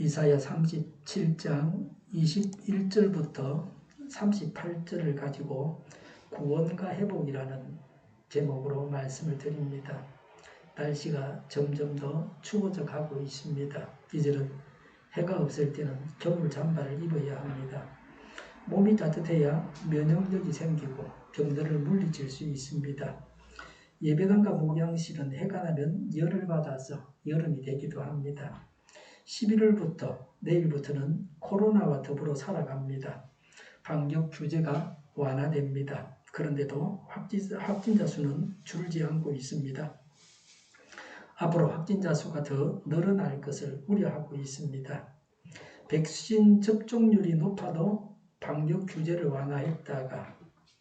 이사야 37장 21절부터 38절을 가지고 구원과 회복이라는 제목으로 말씀을 드립니다. 날씨가 점점 더 추워져 가고 있습니다. 이제는 해가 없을 때는 겨울 잠바를 입어야 합니다. 몸이 따뜻해야 면역력이 생기고 병들을 물리칠 수 있습니다. 예배당과 목양실은 해가 나면 열을 받아서 여름이 되기도 합니다. 11월부터 내일부터는 코로나와 더불어 살아갑니다. 방역 규제가 완화됩니다. 그런데도 확진자 수는 줄지 않고 있습니다. 앞으로 확진자 수가 더 늘어날 것을 우려하고 있습니다. 백신 접종률이 높아도 방역 규제를 완화했다가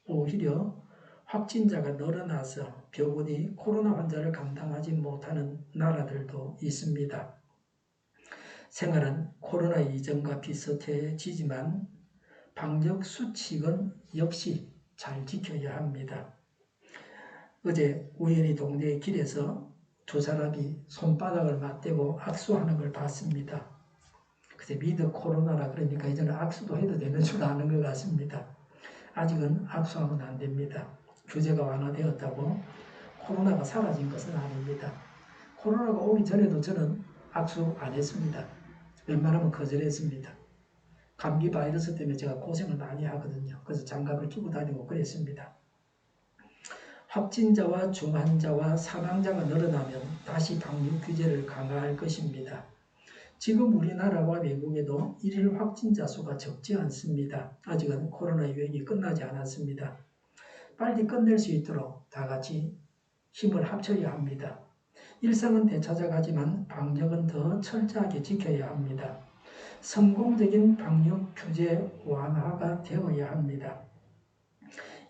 오히려 확진자가 늘어나서 병원이 코로나 환자를 감당하지 못하는 나라들도 있습니다. 생활은 코로나 이전과 비슷해지지만 방역 수칙은 역시 잘 지켜야 합니다. 어제 우연히 동네 길에서 두 사람이 손바닥을 맞대고 악수하는 걸 봤습니다. 그때 미드 코로나라 그러니까 이제는 악수도 해도 되는 줄 아는 것 같습니다. 아직은 악수하면 안 됩니다. 규제가 완화되었다고 코로나가 사라진 것은 아닙니다. 코로나가 오기 전에도 저는 악수 안 했습니다. 웬만하면 거절했습니다. 감기 바이러스 때문에 제가 고생을 많이 하거든요. 그래서 장갑을 끼고 다니고 그랬습니다. 확진자와 중환자와 사망자가 늘어나면 다시 방역 규제를 강화할 것입니다. 지금 우리나라와 외국에도 일일 확진자 수가 적지 않습니다. 아직은 코로나 유행이 끝나지 않았습니다. 빨리 끝낼 수 있도록 다 같이 힘을 합쳐야 합니다. 일상은 되찾아가지만 방역은 더 철저하게 지켜야 합니다. 성공적인 방역 규제 완화가 되어야 합니다.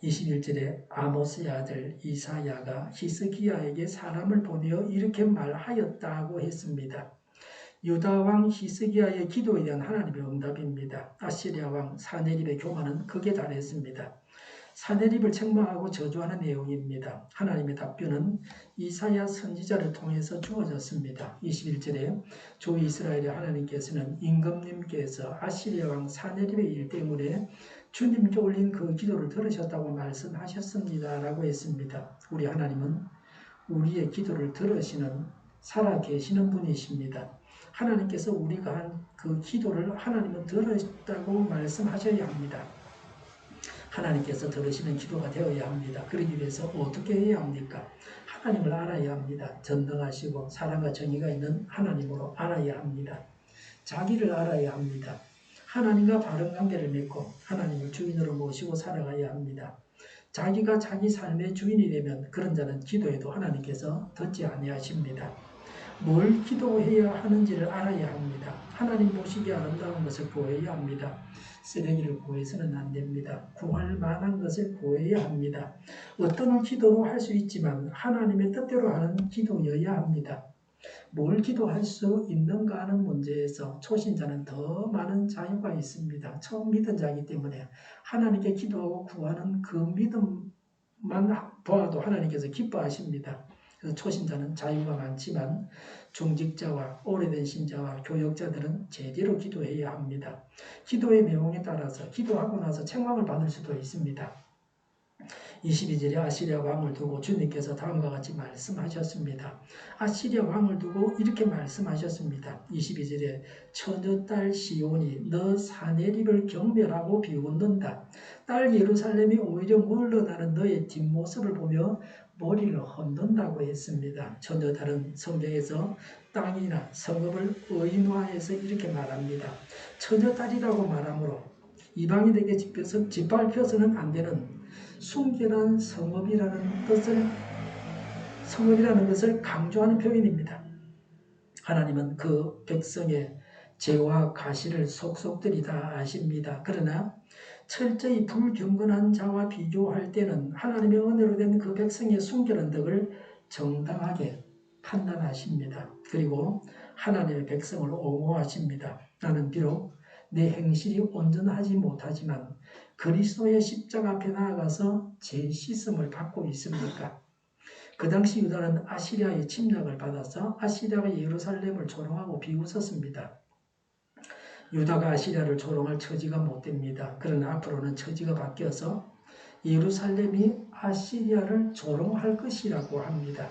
21절에 아모스의 아들 이사야가 히스기야에게 사람을 보내어 이렇게 말하였다고 했습니다. 유다 왕 히스기야의 기도에 대한 하나님의 응답입니다. 아시리아 왕 사네립의 교만은 극에 달했습니다. 사네립을 책망하고 저주하는 내용입니다. 하나님의 답변은 이사야 선지자를 통해서 주어졌습니다. 21절에 주 이스라엘의 하나님께서는 임금님께서 아시리아 왕 사네립의 일 때문에 주님께 올린 그 기도를 들으셨다고 말씀하셨습니다. 라고 했습니다. 우리 하나님은 우리의 기도를 들으시는 살아계시는 분이십니다. 하나님께서 우리가 한 그 기도를 하나님은 들으셨다고 말씀하셔야 합니다. 하나님께서 들으시는 기도가 되어야 합니다. 그러기 위해서 어떻게 해야 합니까? 하나님을 알아야 합니다. 전능하시고 사랑과 정의가 있는 하나님으로 알아야 합니다. 자기를 알아야 합니다. 하나님과 바른 관계를 맺고 하나님을 주인으로 모시고 살아가야 합니다. 자기가 자기 삶의 주인이 되면 그런 자는 기도해도 하나님께서 듣지 아니하십니다. 뭘 기도해야 하는지를 알아야 합니다. 하나님 보시기에 아름다운 것을 구해야 합니다. 쓰레기를 구해서는 안 됩니다. 구할 만한 것을 구해야 합니다. 어떤 기도도 할 수 있지만 하나님의 뜻대로 하는 기도여야 합니다. 뭘 기도할 수 있는가 하는 문제에서 초신자는 더 많은 자유가 있습니다. 처음 믿은 자이기 때문에 하나님께 기도하고 구하는 그 믿음만 보아도 하나님께서 기뻐하십니다. 그래서 초신자는 자유가 많지만 중직자와 오래된 신자와 교역자들은 제대로 기도해야 합니다. 기도의 내용에 따라서 기도하고 나서 책망을 받을 수도 있습니다. 22절에 아시리아 왕을 두고 주님께서 다음과 같이 말씀하셨습니다. 아시리아 왕을 두고 이렇게 말씀하셨습니다. 22절에 처녀딸 시온이 너 사내립을 경멸하고 비웃는다. 딸 예루살렘이 오히려 물러나는 너의 뒷모습을 보며 머리를 흔든다고 했습니다. 처녀딸은 성경에서 땅이나 성읍을 의인화해서 이렇게 말합니다. 처녀딸이라고 말하므로 이방인에게 짓밟혀서는 안 되는 순결한 성읍이라는 것을 강조하는 표현입니다. 하나님은 그 백성의 죄와 가시를 속속들이 다 아십니다. 그러나 철저히 불경건한 자와 비교할 때는 하나님의 은혜로 된 그 백성의 순결한 덕을 정당하게 판단하십니다. 그리고 하나님의 백성을 옹호하십니다. 나는 비록 내 행실이 온전하지 못하지만 그리스도의 십자가 앞에 나아가서 제 씻음을 받고 있습니까? 그 당시 유다는 아시리아의 침략을 받아서 아시리아가 예루살렘을 조롱하고 비웃었습니다. 유다가 아시리아를 조롱할 처지가 못 됩니다. 그러나 앞으로는 처지가 바뀌어서 예루살렘이 아시리아를 조롱할 것이라고 합니다.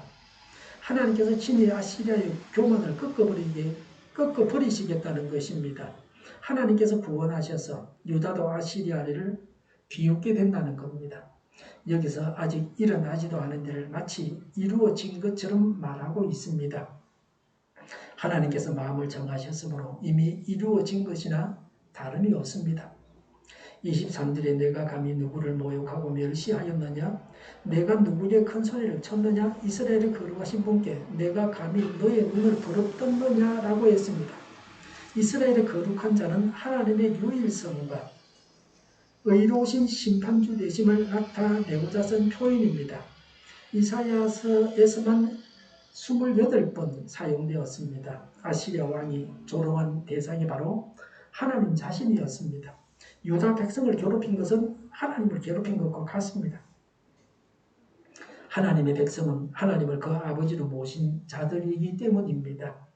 하나님께서 친히 아시리아의 교만을 꺾어버리시겠다는 것입니다. 하나님께서 구원하셔서 유다도 아시리아를 비웃게 된다는 겁니다. 여기서 아직 일어나지도 않은 일을 마치 이루어진 것처럼 말하고 있습니다. 하나님께서 마음을 정하셨으므로 이미 이루어진 것이나 다름이 없습니다. 23절에 내가 감히 누구를 모욕하고 멸시하였느냐? 내가 누구에게 큰 소리를 쳤느냐? 이스라엘의 거룩하신 분께 내가 감히 너의 눈을 부릅떴느냐? 라고 했습니다. 이스라엘의 거룩한 자는 하나님의 유일성과 의로우신 심판주 되심을 나타내고자 쓴 표현입니다. 이사야서에서만 28번 사용되었습니다. 아시리아 왕이 조롱한 대상이 바로 하나님 자신이었습니다. 유다 백성을 괴롭힌 것은 하나님을 괴롭힌 것과 같습니다. 하나님의 백성은 하나님을 그 아버지로 모신 자들이기 때문입니다.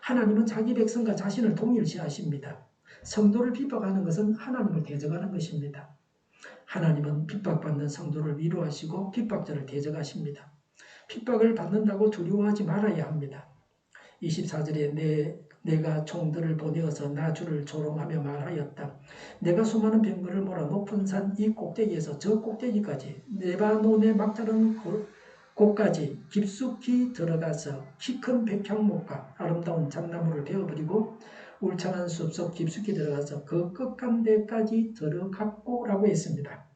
하나님은 자기 백성과 자신을 동일시하십니다. 성도를 핍박하는 것은 하나님을 대적하는 것입니다. 하나님은 핍박받는 성도를 위로하시고 핍박자를 대적하십니다. 핍박을 받는다고 두려워하지 말아야 합니다. 24절에 내가 총들을 보내어서 나 주를 조롱하며 말하였다. 내가 수많은 병거를 몰아 높은 산 이 꼭대기에서 저 꼭대기까지 레바논의 막다른 곳까지 깊숙이 들어가서 키 큰 백향목과 아름다운 잣나무를 베어버리고 울창한 숲속 깊숙이 들어가서 그 끝간 데까지 들어갔고 라고 했습니다.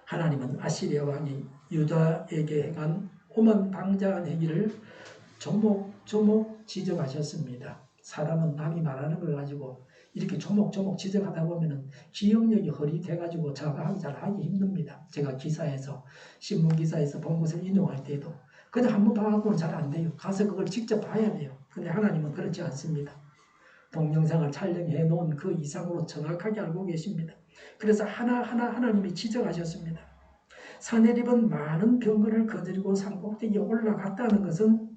하나님은 아시리아 왕이 유다에게 행한 오만방자한 행위를 조목조목 지적하셨습니다. 사람은 남이 말하는 걸 가지고 이렇게 조목조목 지적하다 보면 기억력이 허리돼가지고 자각하기 잘 하기 힘듭니다. 제가 신문기사에서 본 것을 인용할 때도 그냥 한번 봐갖고는 잘 안 돼요. 가서 그걸 직접 봐야 돼요. 근데 하나님은 그렇지 않습니다. 동영상을 촬영해 놓은 그 이상으로 정확하게 알고 계십니다. 그래서 하나하나 하나님이 지적하셨습니다. 사내립은 많은 병거를 거느리고 산꼭대기에 올라갔다는 것은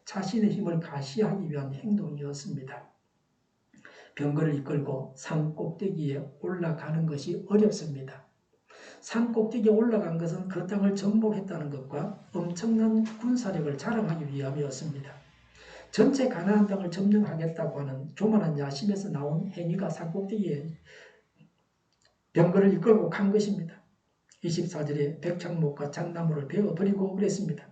자신의 힘을 가시하기 위한 행동이었습니다. 병거를 이끌고 산꼭대기에 올라가는 것이 어렵습니다. 산꼭대기에 올라간 것은 그 땅을 정복했다는 것과 엄청난 군사력을 자랑하기 위함이었습니다. 전체 가나안 땅을 점령하겠다고 하는 교만한 야심에서 나온 행위가 산꼭대기에 병거를 이끌고 간 것입니다. 24절에 백향목과 잣나무를 베어버리고 그랬습니다.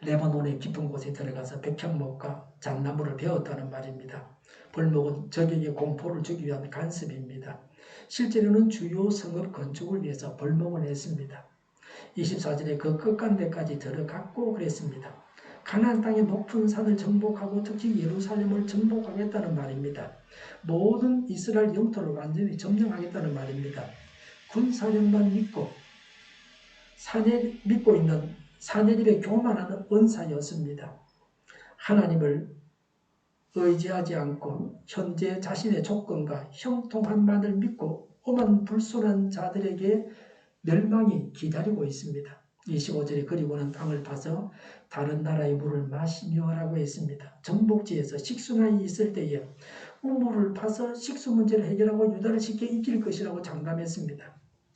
레바논의 깊은 곳에 들어가서 백향목과 잣나무를 베었다는 말입니다. 벌목은 적에게 공포를 주기 위한 간섭입니다. 실제로는 주요 성읍 건축을 위해서 벌목을 했습니다. 24절에 그 끝간데까지 들어갔고 그랬습니다. 가나안 땅의 높은 산을 정복하고 특히 예루살렘을 정복하겠다는 말입니다. 모든 이스라엘 영토를 완전히 점령하겠다는 말입니다. 군사력만 믿고 있는 사내립의 교만한 은사였습니다. 하나님을 의지하지 않고 현재 자신의 조건과 형통한만을 믿고 오만 불순한 자들에게 멸망이 기다리고 있습니다. 25절에 그리고는 땅을 파서 다른 나라의 물을 마시며 라고 했습니다. 정복지에서 식수나이 있을 때에 우물을 파서 식수 문제를 해결하고 유다를 쉽게 이길 것이라고 장담했습니다.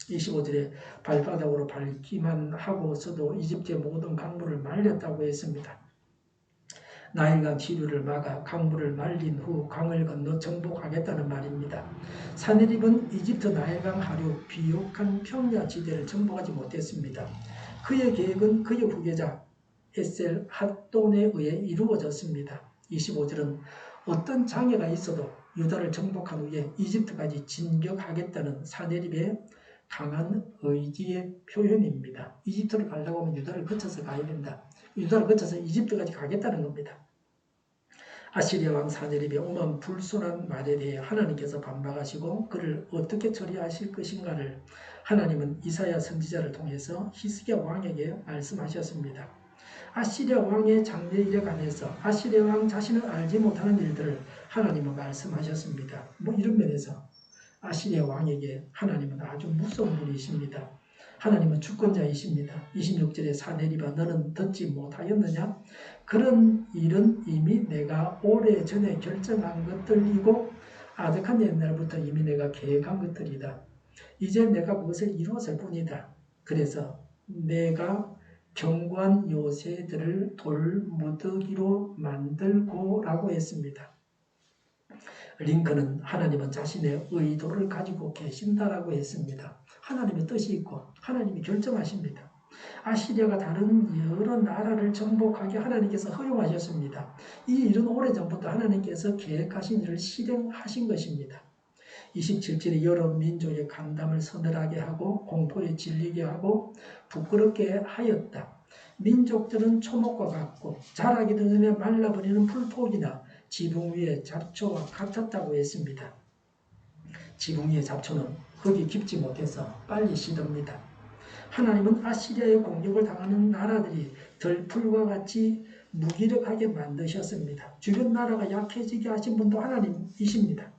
25절에 발바닥으로 밟기만 하고서도 이집트의 모든 강물을 말렸다고 했습니다. 나일강 시류를 막아 강물을 말린 후 강을 건너 정복하겠다는 말입니다. 사내립은 이집트 나일강 하류 비옥한 평야 지대를 정복하지 못했습니다. 그의 계획은 그의 후계자 에셀 핫돈에 의해 이루어졌습니다. 25절은 어떤 장애가 있어도 유다를 정복한 후에 이집트까지 진격하겠다는 사내립의 강한 의지의 표현입니다. 이집트를 가려고 하면 유다를 거쳐서 가야 된다. 유다를 거쳐서 이집트까지 가겠다는 겁니다. 아시리아 왕 사내립의 오만 불순한 말에 대해 하나님께서 반박하시고 그를 어떻게 처리하실 것인가를 하나님은 이사야 선지자를 통해서 히스기야 왕에게 말씀하셨습니다. 아시리아 왕의 장래일에 관해서 아시리아 왕 자신은 알지 못하는 일들을 하나님은 말씀하셨습니다. 이런 면에서 아시리아 왕에게 하나님은 아주 무서운 분이십니다. 하나님은 주권자이십니다. 26절에 사내립아 너는 듣지 못하였느냐? 그런 일은 이미 내가 오래전에 결정한 것들이고 아득한 옛날부터 이미 내가 계획한 것들이다. 이제 내가 그것을 이루었을 뿐이다. 그래서 내가 견고한 요새들을 돌무더기로 만들고 라고 했습니다. 링컨은 하나님은 자신의 의도를 가지고 계신다라고 했습니다. 하나님의 뜻이 있고 하나님이 결정하십니다. 아시리아가 다른 여러 나라를 정복하게 하나님께서 허용하셨습니다. 이 일은 오래전부터 하나님께서 계획하신 일을 실행하신 것입니다. 27절에 여러 민족의 간담을 서늘하게 하고 공포에 질리게 하고 부끄럽게 하였다. 민족들은 초목과 같고 자라기도 전에 말라버리는 풀포기나 지붕 위의 잡초와 같았다고 했습니다. 지붕 위의 잡초는 흙이 깊지 못해서 빨리 시듭니다. 하나님은 아시리아의 공격을 당하는 나라들이 들풀과 같이 무기력하게 만드셨습니다. 주변 나라가 약해지게 하신 분도 하나님이십니다.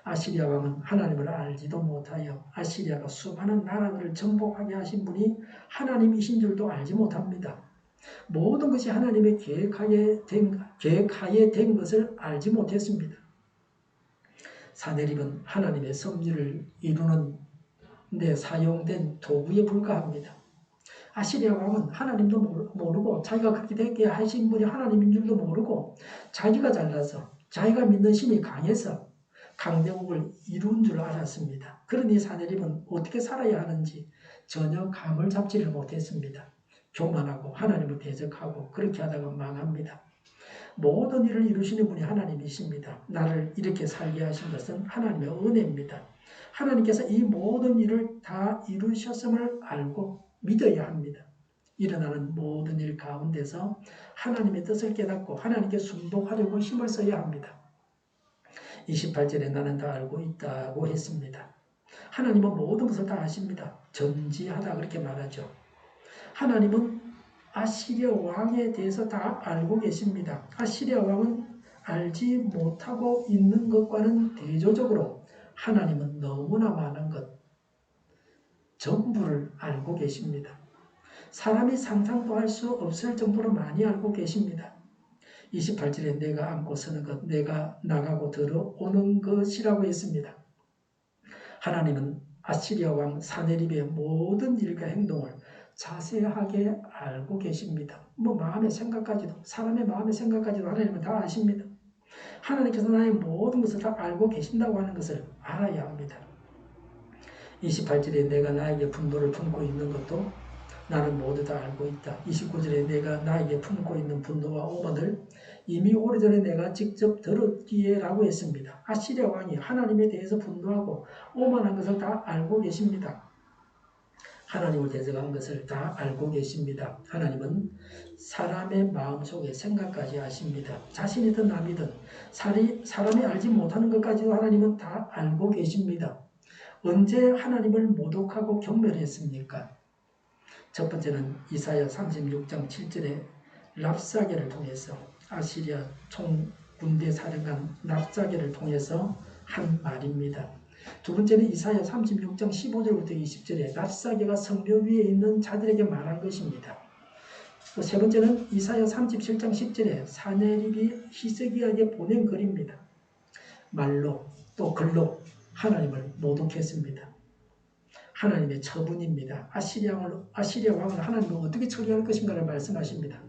아시리아 왕은 하나님을 알지도 못하여 아시리아가 수많은 나라들을 정복하게 하신 분이 하나님이신 줄도 알지 못합니다. 모든 것이 하나님의 계획하에 된 것을 알지 못했습니다. 사내립은 하나님의 섭리를 이루는 데 사용된 도구에 불과합니다. 아시리아 왕은 하나님도 모르고 자기가 그렇게 되게 하신 분이 하나님인 줄도 모르고 자기가 잘나서 자기가 믿는 신이 강해서 강대국을 이룬 줄 알았습니다. 그러니 사내립은 어떻게 살아야 하는지 전혀 감을 잡지를 못했습니다. 교만하고 하나님을 대적하고 그렇게 하다가 망합니다. 모든 일을 이루시는 분이 하나님이십니다. 나를 이렇게 살게 하신 것은 하나님의 은혜입니다. 하나님께서 이 모든 일을 다 이루셨음을 알고 믿어야 합니다. 일어나는 모든 일 가운데서 하나님의 뜻을 깨닫고 하나님께 순종하려고 힘을 써야 합니다. 28절에 나는 다 알고 있다고 했습니다. 하나님은 모든 것을 다 아십니다. 전지하다 그렇게 말하죠. 하나님은 아시리아 왕에 대해서 다 알고 계십니다. 아시리아 왕은 알지 못하고 있는 것과는 대조적으로 하나님은 너무나 많은 것, 전부를 알고 계십니다. 사람이 상상도 할 수 없을 정도로 많이 알고 계십니다. 28절에 내가 앉고 서는 것, 내가 나가고 들어오는 것이라고 했습니다. 하나님은 아시리아 왕 사네립의 모든 일과 행동을 자세하게 알고 계십니다. 마음의 생각까지도, 사람의 마음의 생각까지도 하나님은 다 아십니다. 하나님께서 나의 모든 것을 다 알고 계신다고 하는 것을 알아야 합니다. 28절에 내가 나에게 분노를 품고 있는 것도 나는 모두 다 알고 있다. 29절에 내가 나에게 품고 있는 분노와 오만을 이미 오래전에 내가 직접 들었기에 라고 했습니다. 아시리아 왕이 하나님에 대해서 분노하고 오만한 것을 다 알고 계십니다. 하나님을 대적한 것을 다 알고 계십니다. 하나님은 사람의 마음속의 생각까지 아십니다. 자신이든 남이든 사람이 알지 못하는 것까지도 하나님은 다 알고 계십니다. 언제 하나님을 모독하고 경멸했습니까? 첫 번째는 이사야 36장 7절에 랍사게를 통해서 아시리아 총군대 사령관 랍사게를 통해서 한 말입니다. 두 번째는 이사야 36장 15절부터 20절에 랍사게가 성벽 위에 있는 자들에게 말한 것입니다. 세 번째는 이사야 37장 10절에 사네립이 히스기야에게 보낸 글입니다. 말로 또 글로 하나님을 모독했습니다. 하나님의 처분입니다. 아시리아 왕은 하나님을 어떻게 처리할 것인가를 말씀하십니다.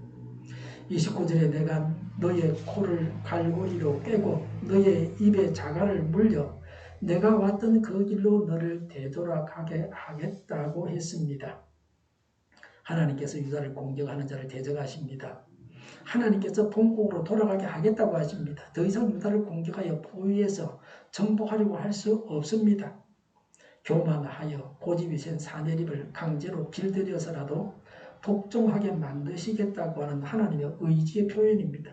29절에 내가 너의 코를 갈고리로 꿰고 너의 입에 자갈을 물려 내가 왔던 그 길로 너를 되돌아가게 하겠다고 했습니다. 하나님께서 유다를 공격하는 자를 대적하십니다. 하나님께서 본국으로 돌아가게 하겠다고 하십니다. 더 이상 유다를 공격하여 포위해서 정복하려고 할 수 없습니다. 교만하여 고집이 센 사내립을 강제로 길들여서라도 복종하게 만드시겠다고 하는 하나님의 의지의 표현입니다.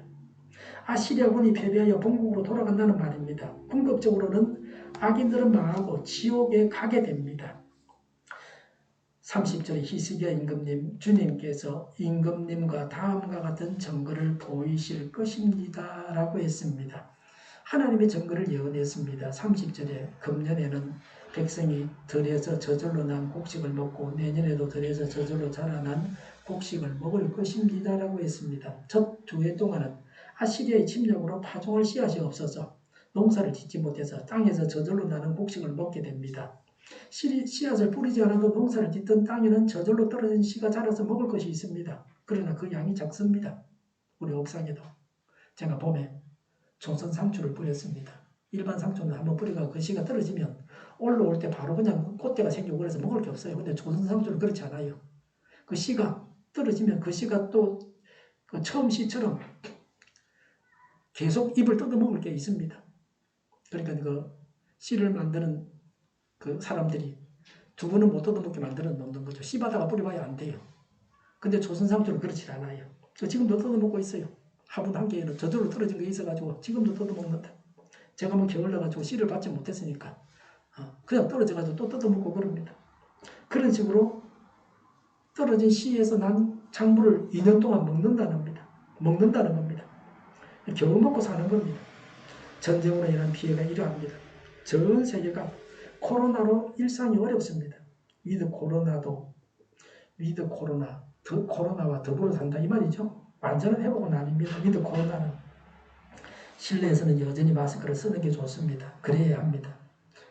아시리아군이 패배하여 본국으로 돌아간다는 말입니다. 궁극적으로는 악인들은 망하고 지옥에 가게 됩니다. 30절에 히스기야 임금님, 주님께서 임금님과 다음과 같은 증거를 보이실 것입니다. 라고 했습니다. 하나님의 증거를 예언했습니다. 30절에 금년에는 백성이 들에서 저절로 난 곡식을 먹고 내년에도 들에서 저절로 자라난 곡식을 먹을 것입니다. 라고 했습니다. 첫 두 해 동안은 아시리아의 침략으로 파종할 씨앗이 없어서 농사를 짓지 못해서 땅에서 저절로 나는 곡식을 먹게 됩니다. 씨앗을 뿌리지 않아도 농사를 짓던 땅에는 저절로 떨어진 씨가 자라서 먹을 것이 있습니다. 그러나 그 양이 작습니다. 우리 옥상에도 제가 봄에 조선 상추를 뿌렸습니다. 일반 상추는 한번 뿌리가 그 씨가 떨어지면 올라올 때 바로 그냥 꽃대가 생기고 그래서 먹을 게 없어요. 근데 조선 상추는 그렇지 않아요. 그 씨가 떨어지면 그 씨가 또 그 처음 씨처럼 계속 잎을 뜯어 먹을 게 있습니다. 그러니까 그 씨를 만드는 그 사람들이 두 번은 못 뜯어 먹게 만들어 놓는 거죠. 씨바다가 뿌려봐야 안 돼요. 근데 조선 상추는 그렇지 않아요. 지금도 뜯어 먹고 있어요. 화분 한 개에는 저절로 떨어진 게 있어가지고 지금도 뜯어 먹는다. 제가 뭐 겨울 나가지고 씨를 받지 못했으니까 그냥 떨어져가지고 또 뜯어 먹고 그럽니다. 그런 식으로 떨어진 씨에서 난 작물을 2년 동안 먹는다는 겁니다. 겨우 먹고 사는 겁니다. 전쟁으로 인한 피해가 이러합니다. 전 세계가 코로나로 일상이 어렵습니다. 위드 코로나, 코로나와 더불어 산다 이 말이죠. 완전한 회복은 아닙니다. 위드 코로나는 실내에서는 여전히 마스크를 쓰는 게 좋습니다. 그래야 합니다.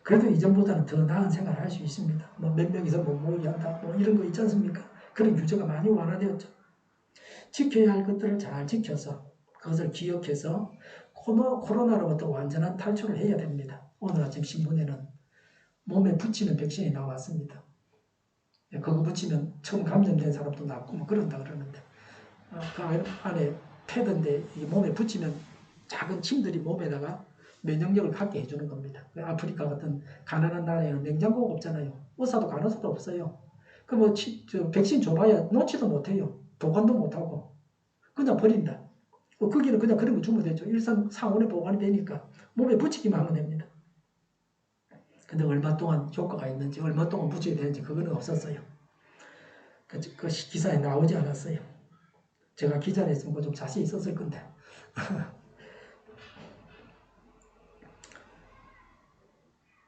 그래도 이전보다는 더 나은 생활을 할 수 있습니다. 뭐 몇 명이서 못 모이게 한다, 뭐 이런 거 있지 않습니까? 그런 규제가 많이 완화되었죠. 지켜야 할 것들을 잘 지켜서 그것을 기억해서 코로나로부터 완전한 탈출을 해야 됩니다. 오늘 아침 신문에는 몸에 붙이는 백신이 나왔습니다. 그거 붙이면 처음 감염된 사람도 낫고 뭐 그런다 그러는데 그 안에 패드인데 이게 몸에 붙이면 작은 침들이 몸에다가 면역력을 갖게 해주는 겁니다. 아프리카 같은 가난한 나라에는 냉장고가 없잖아요. 의사도 간호사도 없어요. 그 뭐 백신 줘봐야 놓지도 못해요. 보관도 못하고 그냥 버린다. 거기는 그냥 그런 거 주면 되죠. 일상 상온에 보관이 되니까 몸에 붙이기만 하면 됩니다. 근데 얼마 동안 효과가 있는지 얼마 동안 붙여야 되는지 그거는 없었어요. 그 기사에 나오지 않았어요. 제가 기자를 했으면 좀 자신 있었을 건데.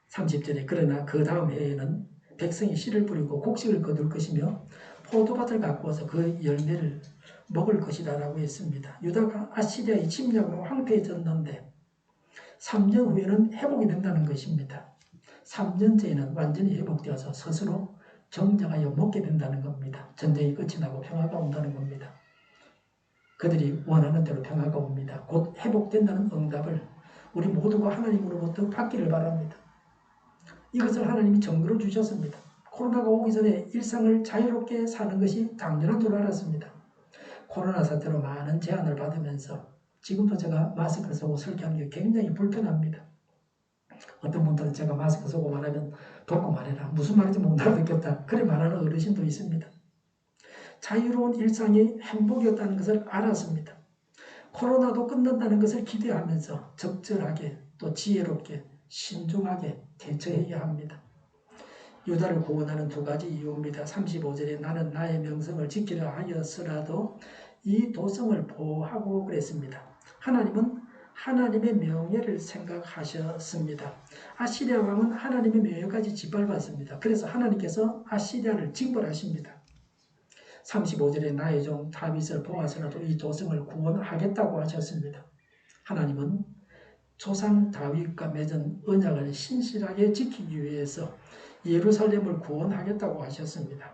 30절에 그러나 그 다음 해에는 백성이 씨를 뿌리고 곡식을 거둘 것이며 포도밭을 가꾸어서 그 열매를 먹을 것이다 라고 했습니다. 유다가 아시리아의 침략으로 황폐해졌는데 3년 후에는 회복이 된다는 것입니다. 3년째에는 완전히 회복되어서 스스로 정착하여 먹게 된다는 겁니다. 전쟁이 끝이 나고 평화가 온다는 겁니다. 그들이 원하는 대로 평화가 옵니다. 곧 회복된다는 응답을 우리 모두가 하나님으로부터 받기를 바랍니다. 이것을 하나님이 증거로 주셨습니다. 코로나가 오기 전에 일상을 자유롭게 사는 것이 당연한 줄 알았습니다. 코로나 사태로 많은 제한을 받으면서 지금도 제가 마스크를 쓰고 설교하는 게 굉장히 불편합니다. 어떤 분들은 제가 마스크 쓰고 말하면 돕고 말해라. 무슨 말인지 못 알아듣겠다. 그래 말하는 어르신도 있습니다. 자유로운 일상이 행복이었다는 것을 알았습니다. 코로나도 끝난다는 것을 기대하면서 적절하게 또 지혜롭게 신중하게 대처해야 합니다. 유다를 구원하는 두 가지 이유입니다. 35절에 나는 나의 명성을 지키려 하였으라도 이 도성을 보호하고 그랬습니다. 하나님은 하나님의 명예를 생각하셨습니다. 아시리아 왕은 하나님의 명예까지 짓밟았습니다. 그래서 하나님께서 아시리아를 징벌하십니다. 35절에 나의 종 다윗을 보아서라도 이 도성을 구원하겠다고 하셨습니다. 하나님은 조상 다윗과 맺은 언약을 신실하게 지키기 위해서 예루살렘을 구원하겠다고 하셨습니다.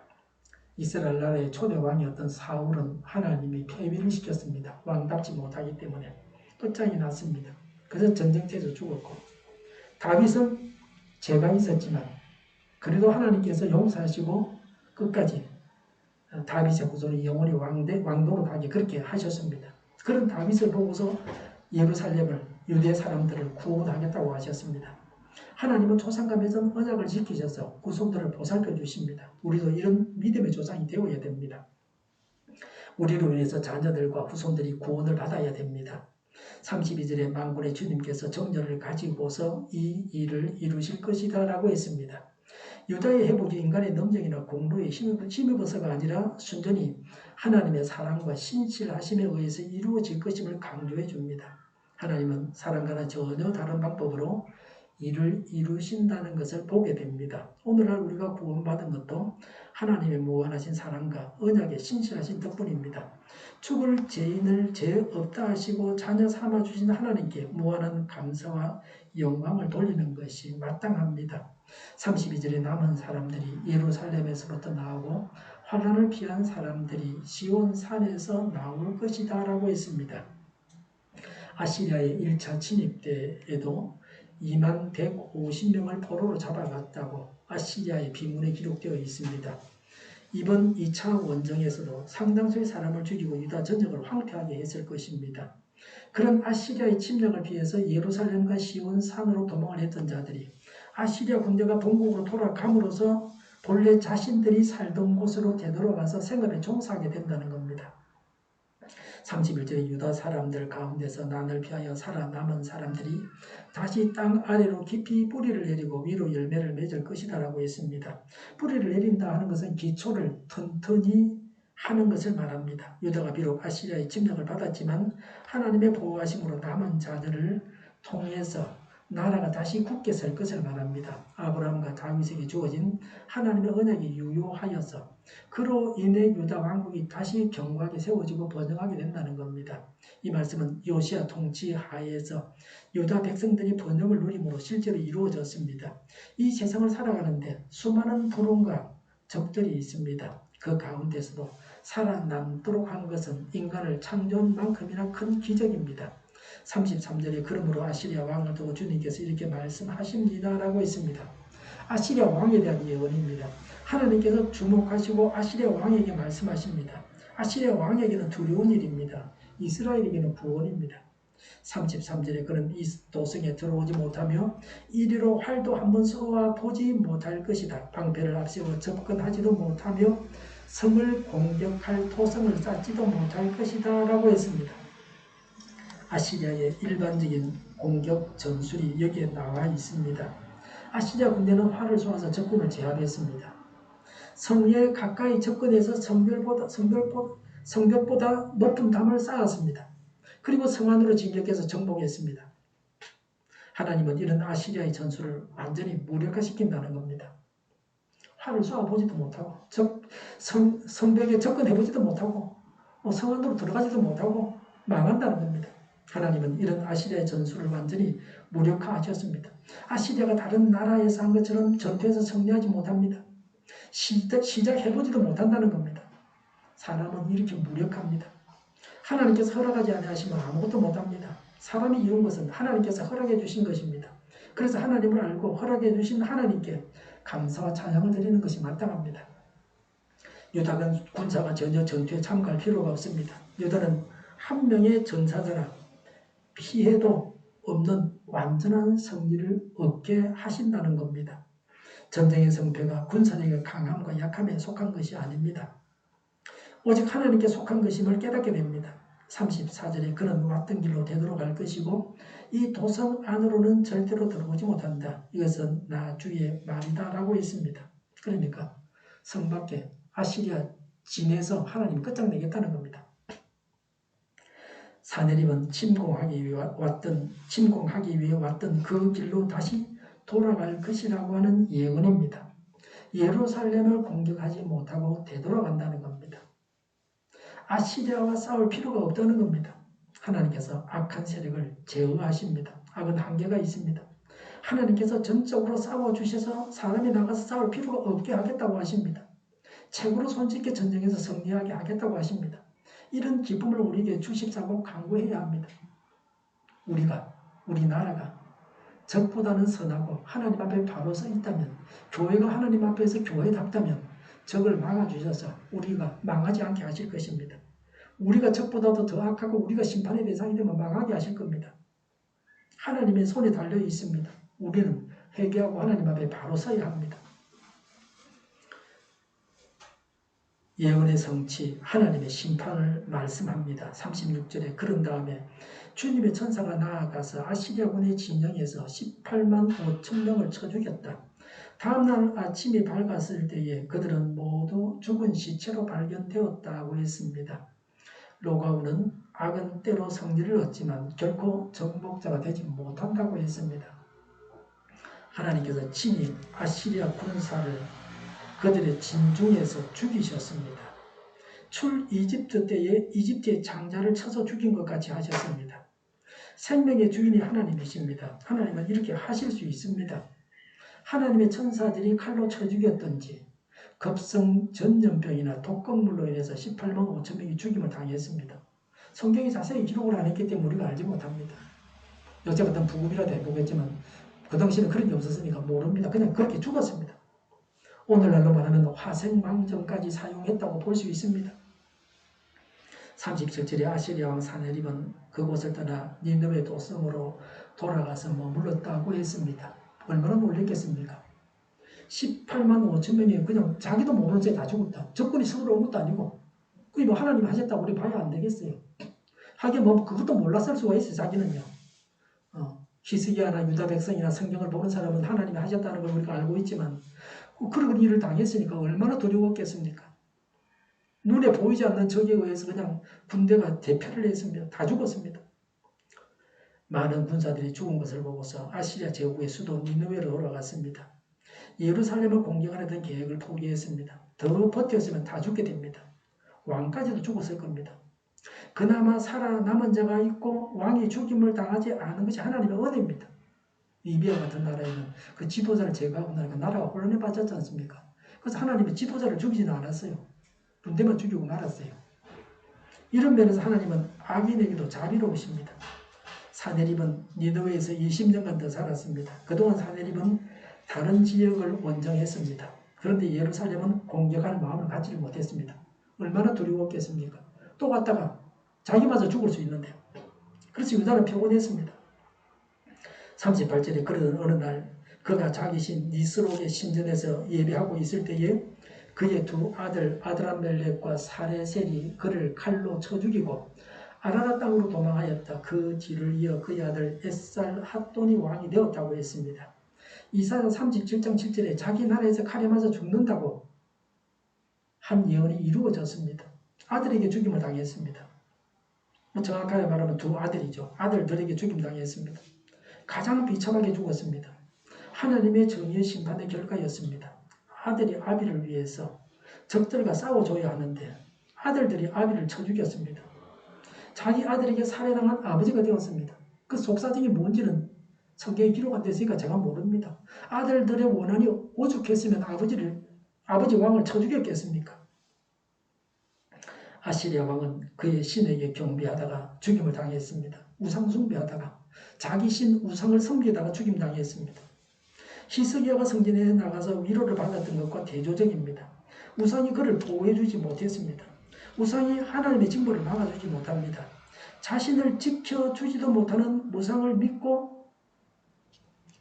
이스라엘 나라의 초대 왕이었던 사울은 하나님이 폐위를 시켰습니다. 왕답지 못하기 때문에 끝장이 났습니다. 그래서 전쟁터에서 죽었고 다윗은 죄가 있었지만 그래도 하나님께서 용서하시고 끝까지 다윗의 후손이 영원히 왕도로 가게 그렇게 하셨습니다. 그런 다윗을 보고서 예루살렘을 유대 사람들을 구원하겠다고 하셨습니다. 하나님은 조상과 맺은 언약을 지키셔서 후손들을 보살펴 주십니다. 우리도 이런 믿음의 조상이 되어야 됩니다. 우리로 인해서 자녀들과 후손들이 구원을 받아야 됩니다. 32절에 만군의 주님께서 정절을 가지고서 이 일을 이루실 것이다 라고 했습니다. 유다의 회복이 인간의 능력이나 공로에 힘입어서가 아니라 순전히 하나님의 사랑과 신실하심에 의해서 이루어질 것임을 강조해 줍니다. 하나님은 사람과는 전혀 다른 방법으로 일을 이루신다는 것을 보게 됩니다. 오늘날 우리가 구원받은 것도 하나님의 무한하신 사랑과 언약의 신실하신 덕분입니다. 죽을 죄인을 죄 없다 하시고 자녀 삼아주신 하나님께 무한한 감사와 영광을 돌리는 것이 마땅합니다. 32절에 남은 사람들이 예루살렘에서부터 나오고 환난을 피한 사람들이 시온 산에서 나올 것이다 라고 했습니다. 아시리아의 1차 침입 때에도 2만 150명을 포로로 잡아갔다고 아시리아의 비문에 기록되어 있습니다. 이번 2차 원정에서도 상당수의 사람을 죽이고 유다 전역을 황폐하게 했을 것입니다. 그런 아시리아의 침략을 피해서 예루살렘과 시온 산으로 도망을 했던 자들이 아시리아 군대가 본국으로 돌아감으로써 본래 자신들이 살던 곳으로 되돌아가서 생업에 종사하게 된다는 겁니다. 31절에 유다 사람들 가운데서 난을 피하여 살아남은 사람들이 다시 땅 아래로 깊이 뿌리를 내리고 위로 열매를 맺을 것이다 라고 했습니다. 뿌리를 내린다 하는 것은 기초를 튼튼히 하는 것을 말합니다. 유다가 비록 아시리아의 침략을 받았지만 하나님의 보호하심으로 남은 자들을 통해서 나라가 다시 굳게 설 것을 말합니다. 아브라함과 다윗에게 주어진 하나님의 언약이 유효하여서 그로 인해 유다 왕국이 다시 견고하게 세워지고 번영하게 된다는 겁니다. 이 말씀은 요시야 통치 하에서 유다 백성들이 번영을 누림으로 실제로 이루어졌습니다. 이 세상을 살아가는데 수많은 불운과 적들이 있습니다. 그 가운데서도 살아남도록 한 것은 인간을 창조한 만큼이나 큰 기적입니다. 33절에 그러므로 아시리아 왕을 두고 주님께서 이렇게 말씀하십니다 라고 했습니다. 아시리아 왕에 대한 예언입니다. 하나님께서 주목하시고 아시리아 왕에게 말씀하십니다. 아시리아 왕에게는 두려운 일입니다. 이스라엘에게는 구원입니다. 33절에 그는 이 도성에 들어오지 못하며 이리로 활도 한번 쏘아 보지 못할 것이다. 방패를 앞세워 접근하지도 못하며 성을 공격할 토성을 쌓지도 못할 것이다 라고 했습니다. 아시리아의 일반적인 공격 전술이 여기에 나와 있습니다. 아시리아 군대는 활을 쏘아서 적군을 제압했습니다. 성에 가까이 접근해서 성벽보다 높은 담을 쌓았습니다. 그리고 성 안으로 진격해서 정복했습니다. 하나님은 이런 아시리아의 전술을 완전히 무력화시킨다는 겁니다. 활을 쏘아보지도 못하고 성벽에 접근해보지도 못하고 성 안으로 들어가지도 못하고 망한다는 겁니다. 하나님은 이런 아시리아의 전술을 완전히 무력화하셨습니다. 아시리아가 다른 나라에서 한 것처럼 전투에서 승리하지 못합니다. 시작해보지도 못한다는 겁니다. 사람은 이렇게 무력합니다. 하나님께서 허락하지 아니하시면 아무것도 못합니다. 사람이 이룬 것은 하나님께서 허락해 주신 것입니다. 그래서 하나님을 알고 허락해 주신 하나님께 감사와 찬양을 드리는 것이 마땅합니다. 유다 군사가 전혀 전투에 참가할 필요가 없습니다. 유다는 한 명의 전사자라 피해도 없는 완전한 승리를 얻게 하신다는 겁니다. 전쟁의 성패가 군사력의 강함과 약함에 속한 것이 아닙니다. 오직 하나님께 속한 것임을 깨닫게 됩니다. 34절에 그는 왔던 길로 되돌아갈 것이고 이 도성 안으로는 절대로 들어오지 못한다. 이것은 나 주의 말이다 라고 했습니다. 그러니까 성 밖에 아시리아 진에서 하나님 끝장내겠다는 겁니다. 사내림은 침공하기 위해 왔던 그 길로 다시 돌아갈 것이라고 하는 예언입니다. 예루살렘을 공격하지 못하고 되돌아간다는 겁니다. 아시리아와 싸울 필요가 없다는 겁니다. 하나님께서 악한 세력을 제어하십니다. 악은 한계가 있습니다. 하나님께서 전적으로 싸워주셔서 사람이 나가서 싸울 필요가 없게 하겠다고 하십니다. 최고로 손쉽게 전쟁에서 승리하게 하겠다고 하십니다. 이런 기쁨을 우리에게 주십사고 강구해야 합니다. 우리나라가 적보다는 선하고 하나님 앞에 바로 서 있다면, 교회가 하나님 앞에서 교회답다면 적을 막아주셔서 우리가 망하지 않게 하실 것입니다. 우리가 적보다도 더 악하고 우리가 심판의 대상이 되면 망하게 하실 겁니다. 하나님의 손에 달려 있습니다. 우리는 회개하고 하나님 앞에 바로 서야 합니다. 예언의 성취, 하나님의 심판을 말씀합니다. 36절에 그런 다음에 주님의 천사가 나아가서 아시리아군의 진영에서 18만 5천 명을 쳐 죽였다. 다음날 아침이 밝았을 때에 그들은 모두 죽은 시체로 발견되었다고 했습니다. 로가우는 악은 때로 승리를 얻지만 결코 정복자가 되지 못한다고 했습니다. 하나님께서 친히 아시리아 군사를 그들의 진중에서 죽이셨습니다. 출 이집트 때에 이집트의 장자를 쳐서 죽인 것 같이 하셨습니다. 생명의 주인이 하나님이십니다. 하나님은 이렇게 하실 수 있습니다. 하나님의 천사들이 칼로 쳐 죽였던지 급성 전염병이나 독극물로 인해서 18만 5천 명이 죽임을 당했습니다. 성경이 자세히 기록을 안 했기 때문에 우리가 알지 못합니다. 역사 같은 부금이라도 해보겠지만 그 당시에는 그런 게 없었으니까 모릅니다. 그냥 그렇게 죽었습니다. 오늘날로 말하면 화생망정까지 사용했다고 볼 수 있습니다. 37절에 아시리아 왕 사네립은 그곳을 떠나 니느웨 도성으로 돌아가서 머물렀다고 했습니다. 얼마나 놀랬겠습니까? 18만 5천 명이 그냥 자기도 모르는 채 다 죽었다. 적군이 서로 온 것도 아니고 그게 뭐 하나님 하셨다고 우리 봐야 안 되겠어요. 하긴 뭐 그것도 몰랐을 수가 있어요. 자기는요. 히스기야나 유다 백성이나 성경을 보는 사람은 하나님이 하셨다는 걸 우리가 알고 있지만 그런 일을 당했으니까 얼마나 두려웠겠습니까? 눈에 보이지 않는 적에 의해서 그냥 군대가 대패를 했습니다. 다 죽었습니다. 많은 군사들이 죽은 것을 보고서 아시리아 제국의 수도 니느웨로 돌아갔습니다. 예루살렘을 공격하려던 계획을 포기했습니다. 더 버텼으면 다 죽게 됩니다. 왕까지도 죽었을 겁니다. 그나마 살아남은 자가 있고 왕이 죽임을 당하지 않은 것이 하나님의 은혜입니다. 리비아 같은 나라에는 그 지도자를 제거하고 나니까 나라가 혼란에 빠졌지 않습니까? 그래서 하나님이 지도자를 죽이지는 않았어요. 군대만 죽이고 말았어요. 이런 면에서 하나님은 악인에게도 자비로우십니다. 사네립은 니느웨에서 20년간 더 살았습니다. 그동안 사네립은 다른 지역을 원정했습니다. 그런데 예루살렘은 공격할 마음을 갖지 못했습니다. 얼마나 두려웠겠습니까? 또 갔다가 자기마저 죽을 수 있는데요. 그래서 유다는 평온했습니다. 38절에 그러던 어느 날 그가 자기 신 니스록의 신전에서 예배하고 있을 때에 그의 두 아들 아드람멜렉과 사레셀이 그를 칼로 쳐 죽이고 아라라 땅으로 도망하였다. 그 뒤를 이어 그의 아들 에살 핫돈이 왕이 되었다고 했습니다. 이사야 37장 7절에 자기 나라에서 칼에 맞아 죽는다고 한 예언이 이루어졌습니다. 아들에게 죽임을 당했습니다. 정확하게 말하면 두 아들이죠. 아들들에게 죽임 당했습니다. 가장 비참하게 죽었습니다. 하나님의 정의의 심판의 결과였습니다. 아들이 아비를 위해서 적들과 싸워줘야 하는데 아들들이 아비를 쳐 죽였습니다. 자기 아들에게 살해당한 아버지가 되었습니다. 그 속사정이 뭔지는 성경에 기록 안 됐으니까 제가 모릅니다. 아들들의 원한이 오죽했으면 아버지 왕을 쳐 죽였겠습니까? 아시리아 왕은 그의 신에게 경배하다가 죽임을 당했습니다. 우상 숭배하다가 자기 신 우상을 섬기다가 죽임 당했습니다. 히스기야가 성전에 나가서 위로를 받았던 것과 대조적입니다. 우상이 그를 보호해주지 못했습니다. 우상이 하나님의 징벌을 막아주지 못합니다. 자신을 지켜주지도 못하는 우상을 믿고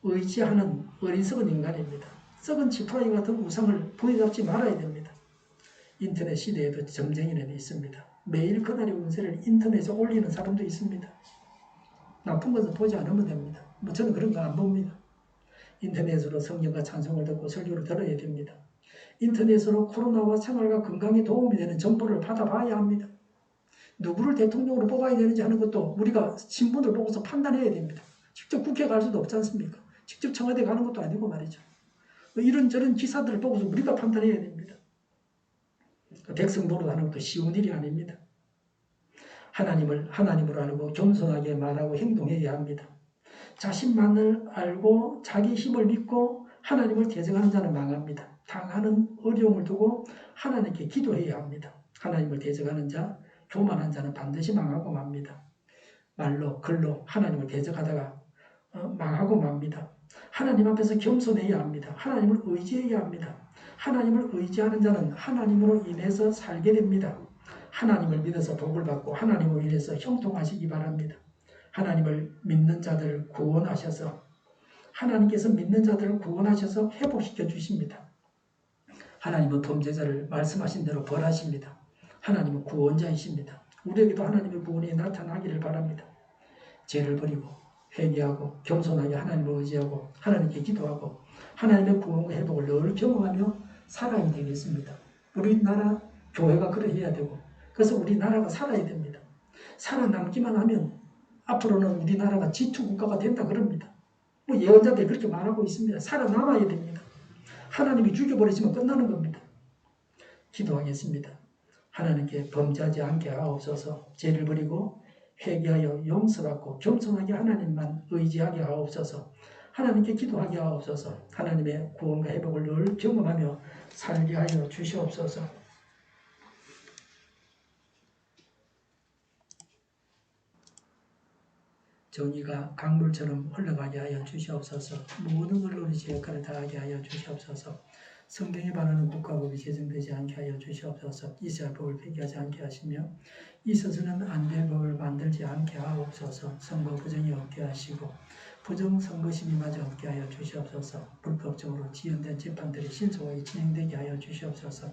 의지하는 어리석은 인간입니다. 썩은 지푸라기 같은 우상을 부여잡지 말아야 됩니다. 인터넷 시대에도 점쟁이는 있습니다. 매일 그날의 운세를 인터넷에 올리는 사람도 있습니다. 나쁜 것을 보지 않으면 됩니다. 저는 그런 거 안 봅니다. 인터넷으로 성경과 찬송을 듣고 설교를 들어야 됩니다. 인터넷으로 코로나와 생활과 건강에 도움이 되는 정보를 받아봐야 합니다. 누구를 대통령으로 뽑아야 되는지 하는 것도 우리가 신문을 보고서 판단해야 됩니다. 직접 국회 갈 수도 없지 않습니까? 직접 청와대 가는 것도 아니고 말이죠. 이런저런 기사들을 보고서 우리가 판단해야 됩니다. 백성 노릇하는 것도 쉬운 일이 아닙니다. 하나님을 하나님으로 알고 겸손하게 말하고 행동해야 합니다. 자신만을 알고 자기 힘을 믿고 하나님을 대적하는 자는 망합니다. 당하는 어려움을 두고 하나님께 기도해야 합니다. 하나님을 대적하는 자, 교만한 자는 반드시 망하고 맙니다. 말로 글로 하나님을 대적하다가 망하고 맙니다. 하나님 앞에서 겸손해야 합니다. 하나님을 의지해야 합니다. 하나님을 의지하는 자는 하나님으로 인해서 살게 됩니다. 하나님을 믿어서 복을 받고 하나님으로 인해서 형통하시기 바랍니다. 하나님을 믿는 자들을 구원하셔서 하나님께서 믿는 자들을 구원하셔서 회복시켜 주십니다. 하나님은 범죄자를 말씀하신 대로 벌하십니다. 하나님은 구원자이십니다. 우리에게도 하나님의 구원이 나타나기를 바랍니다. 죄를 버리고 회개하고 겸손하게 하나님을 의지하고 하나님께 기도하고 하나님의 구원과 회복을 늘 경험하며 살아야 되겠습니다. 우리나라 교회가 그러해야 되고 그래서 우리나라가 살아야 됩니다. 살아남기만 하면 앞으로는 우리나라가 지투국가가 된다 그럽니다. 뭐 예언자들이 그렇게 말하고 있습니다. 살아남아야 됩니다. 하나님이 죽여버리시면 끝나는 겁니다. 기도하겠습니다. 하나님께 범죄하지 않게 하옵소서. 죄를 버리고 회개하여 용서받고 겸손하게 하나님만 의지하게 하옵소서. 하나님께 기도하게 하옵소서. 하나님의 구원과 회복을 늘 경험하며 살게 하여 주시옵소서. 정의가 강물처럼 흘러가게 하여 주시옵소서. 모든 언론이 제 역할을 다하게 하여 주시옵소서. 성경에 반하는 국가법이 제정되지 않게 하여 주시옵소서. 이스라엘 법을 폐기하지 않게 하시며 있어서는 안 될 법을 만들지 않게 하옵소서. 선거 부정이 없게 하시고 부정 선거심이 마저 없게 하여 주시옵소서. 불법적으로 지연된 재판들이 신속하게 진행되게 하여 주시옵소서.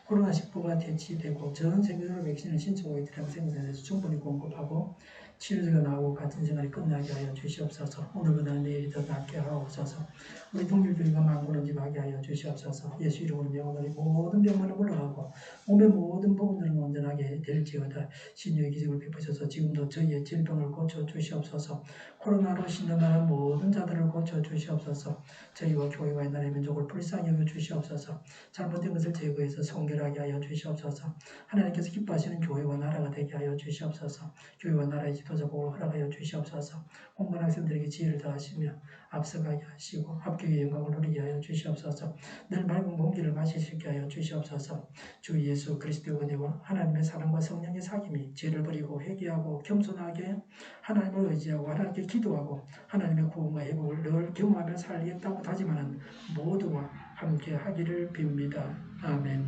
코로나19가 퇴치되고 전 세계적으로 백신을 신속하게 대량 생산해서 충분히 공급하고 치료제가 나오고 같은 생활이 끝나게 하여 주시옵소서. 오늘보다 내일이 더 낫게 하옵소서. 우리 동일교회가 만군은집하게 하여 주시옵소서. 예수 이름으로 명하노니 모든 병만은 물러가고 몸의 모든 부분들은 온전하게 될지어다. 신유의 기적을 베푸셔서 지금도 저희의 질병을 고쳐 주시옵소서. 코로나로 신음하는 모든 자들을 고쳐 주시옵소서. 저희와 교회와 나라의 민족을 불쌍히 여겨 주시옵소서. 잘못된 것을 제거해서 성결하게 하여 주시옵소서. 하나님께서 기뻐하시는 교회와 나라가 되게 하여 주시옵소서. 교회와 나라의 지도자 복을 허락하여 주시옵소서. 공부한 학생들에게 지혜를 더하시며 앞서가게 하시고 합격의 영광을 누리게 하여 주시옵소서. 늘 맑은 공기를 마시게 하여 주시옵소서. 주 예수 그리스도의 은혜와 하나님의 사랑과 성령의 사귐이 죄를 버리고 회개하고 겸손하게 하나님을 의지하고 하나님께 기도하고 하나님의 구원과 회복을 늘 경험하며 살겠다고 다짐하는 모두와 함께 하기를 빕니다. 아멘.